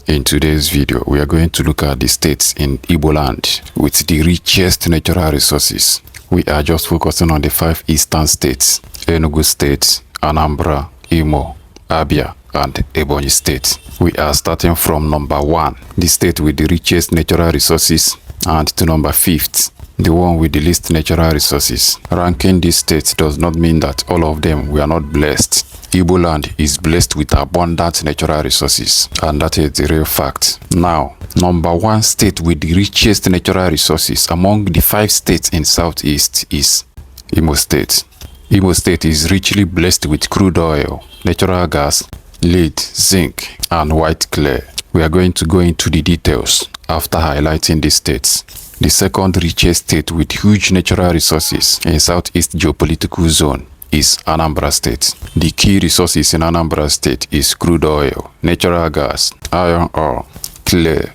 In today's video, we are going to look at the states in Igbo land with the richest natural resources. We are just focusing on the 5 eastern states: Enugu State, Anambra, Imo, Abia, and Ebonyi State. We are starting from number 1, the state with the richest natural resources, and to number 5th, the one with the least natural resources. Ranking these states does not mean that all of them were not blessed. Igbo land is blessed with abundant natural resources, and that is the real fact. Now, number 1 state with the richest natural resources among the 5 states in Southeast is Imo State. Imo State is richly blessed with crude oil, natural gas, lead, zinc, and white clay. We are going to go into the details after highlighting these states. The second richest state with huge natural resources in Southeast geopolitical zone is Anambra State. The key resources in Anambra State is crude oil, natural gas, iron ore, clay,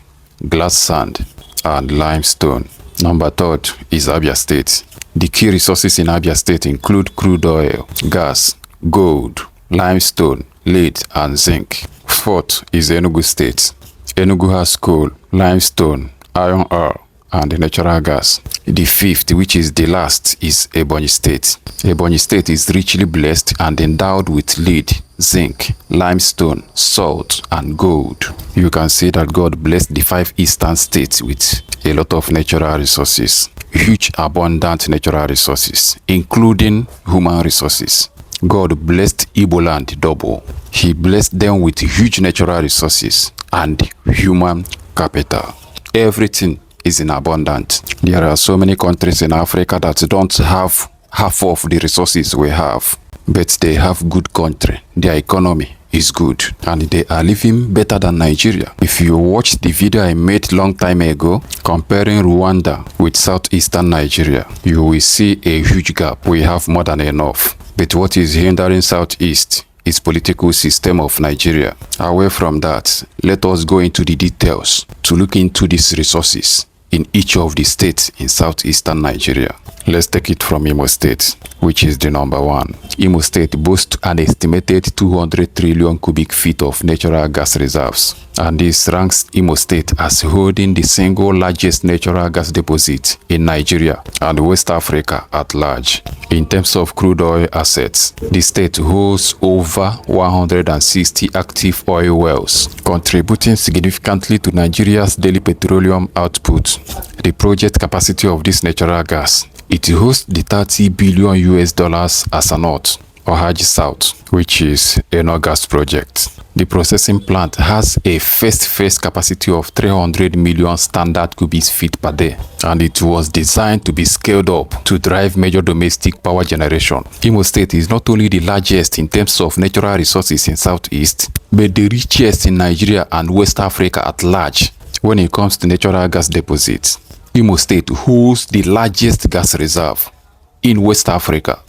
glass sand, and limestone. Number 3 is Abia State. The key resources in Abia State include crude oil, gas, gold, limestone, lead, and zinc. 4th is Enugu State. Enugu has coal, limestone, iron ore, and natural gas. The 5th, which is the last, is Ebonyi State. Ebonyi State is richly blessed and endowed with lead, zinc, limestone, salt, and gold. You can see that God blessed the 5 eastern states with a lot of natural resources, huge abundant natural resources, including human resources. God blessed Igbo land double. He blessed them with huge natural resources and human capital. Everything is in abundance. There are so many countries in Africa that don't have half of the resources we have, but they have good country. Their economy is good and they are living better than Nigeria. If you watch the video I made long time ago comparing Rwanda with southeastern Nigeria, you will see a huge gap. We have more than enough, but what is hindering southeast is political system of Nigeria. Away from that, let us go into the details to look into these resources in each of the states in southeastern Nigeria. Let's take it from Imo State, which is the number 1. Imo State boasts an estimated 200 trillion cubic feet of natural gas reserves, and this ranks Imo State as holding the single largest natural gas deposit in Nigeria and West Africa at large. In terms of crude oil assets, the state holds over 160 active oil wells, contributing significantly to Nigeria's daily petroleum output. The project capacity of this natural gas, it hosts the $30 billion as an Ohaji South, which is a no gas project. The processing plant has a first phase capacity of 300 million standard cubic feet per day, and it was designed to be scaled up to drive major domestic power generation. Imo State is not only the largest in terms of natural resources in Southeast, but the richest in Nigeria and West Africa at large when it comes to natural gas deposits. Imo State holds the largest gas reserve in West Africa.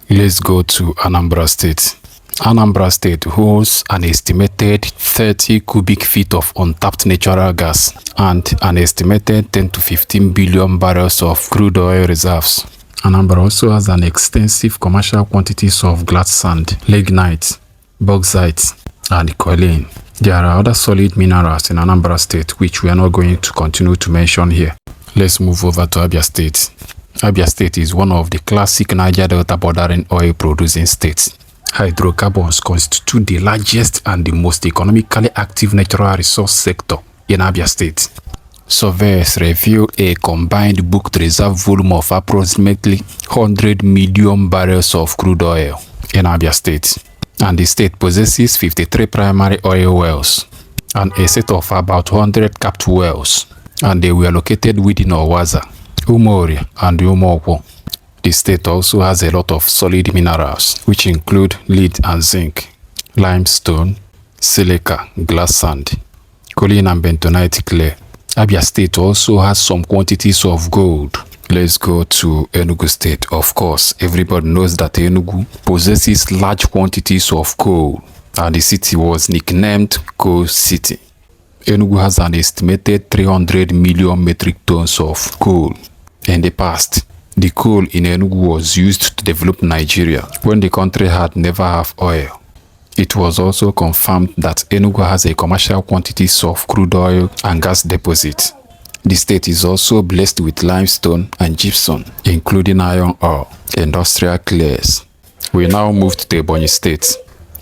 Let's go to Anambra State. Anambra State holds an estimated 30 cubic feet of untapped natural gas and an estimated 10 to 15 billion barrels of crude oil reserves. Anambra also has an extensive commercial quantities of glass sand, lignite, bauxite, and kaolin. There are other solid minerals in Anambra State which we are not going to continue to mention here. Let's move over to Abia State. Abia State is one of the classic Niger Delta bordering oil producing states. Hydrocarbons constitute the largest and the most economically active natural resource sector in Abia State. Surveys reveal a combined booked reserve volume of approximately 100 million barrels of crude oil in Abia State, and the state possesses 53 primary oil wells and a set of about 100 capped wells, and they were located within Owaza, Umori, and Umokwo. The state also has a lot of solid minerals, which include lead and zinc, limestone, silica, glass sand, kaolin and bentonite clay. Abia State also has some quantities of gold. Let's go to Enugu State. Of course, everybody knows that Enugu possesses large quantities of coal, and the city was nicknamed Coal City. Enugu has an estimated 300 million metric tons of coal. In the past, the coal in Enugu was used to develop Nigeria when the country had never have oil. It was also confirmed that Enugu has a commercial quantities of crude oil and gas deposit. The state is also blessed with limestone and gypsum, including iron ore, industrial clays. We now move to Ebonyi State.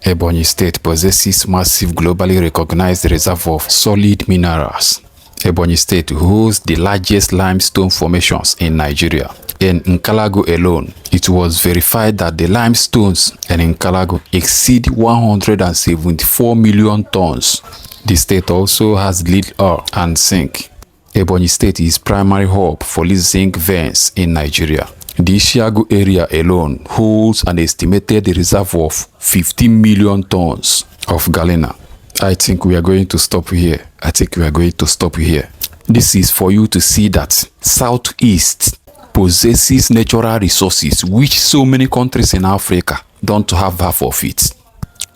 Ebonyi State possesses massive globally recognized reserve of solid minerals. Ebonyi State holds the largest limestone formations in Nigeria. In Nkalago alone, it was verified that the limestones in Nkalago exceed 174 million tons. The state also has lead ore and zinc. Ebonyi State is primary hub for zinc veins in Nigeria. The Ishiagu area alone holds an estimated reserve of 15 million tons of galena. I think we are going to stop here. This is for you to see that Southeast possesses natural resources which so many countries in Africa don't have half of it.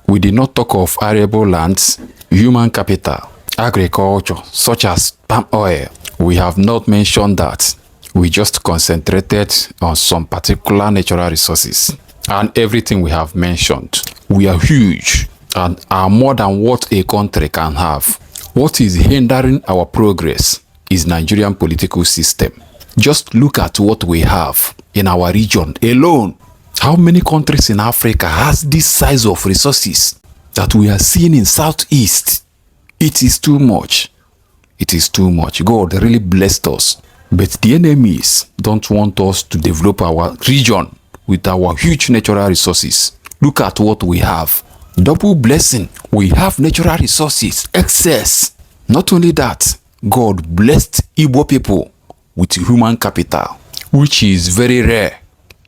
We did not talk of arable lands, human capital, agriculture, such as palm oil. We have not mentioned that. We just concentrated on some particular natural resources. And everything we have mentioned, we are huge and are more than what a country can have. What is hindering our progress is Nigerian political system. Just look at what we have in our region alone. How many countries in Africa has this size of resources that we are seeing in Southeast? It is too much. It is too much. God really blessed us. But the enemies don't want us to develop our region with our huge natural resources. Look at what we have. Double blessing. We have natural resources. Excess. Not only that, God blessed Igbo people with human capital, which is very rare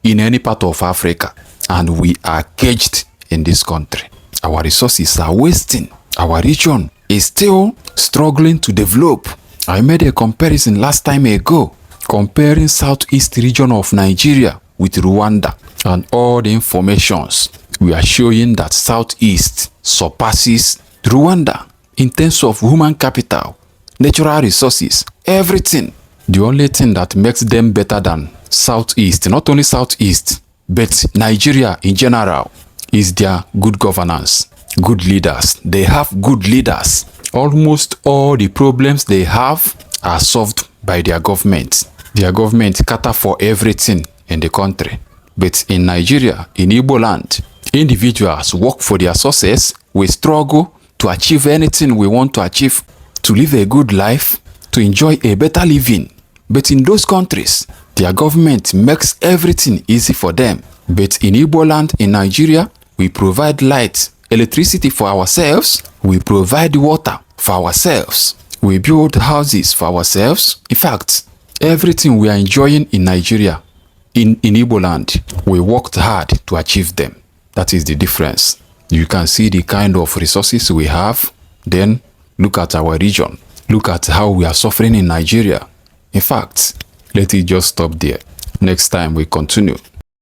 in any part of Africa. And we are caged in this country. Our resources are wasting. Our region is still struggling to develop. I made a comparison last time ago, comparing Southeast region of Nigeria with Rwanda, and all the informations we are showing that Southeast surpasses Rwanda in terms of human capital, natural resources, everything. The only thing that makes them better than Southeast, not only Southeast, but Nigeria in general, is their good governance, good leaders. They have good leaders. Almost all the problems they have are solved by their government. Their government cater for everything in the country. But in Nigeria, in Igbo land, individuals work for their success. We struggle to achieve anything we want to achieve, to live a good life, to enjoy a better living. But in those countries, their government makes everything easy for them. But in Igbo land, in Nigeria, we provide light, electricity for ourselves. We provide water for ourselves. We build houses for ourselves. In fact, everything we are enjoying in Nigeria, in Igbo land, we worked hard to achieve them. That is the difference. You can see the kind of resources we have. Then look at our region. Look at how we are suffering in Nigeria. In fact, let it just stop there. Next time we continue.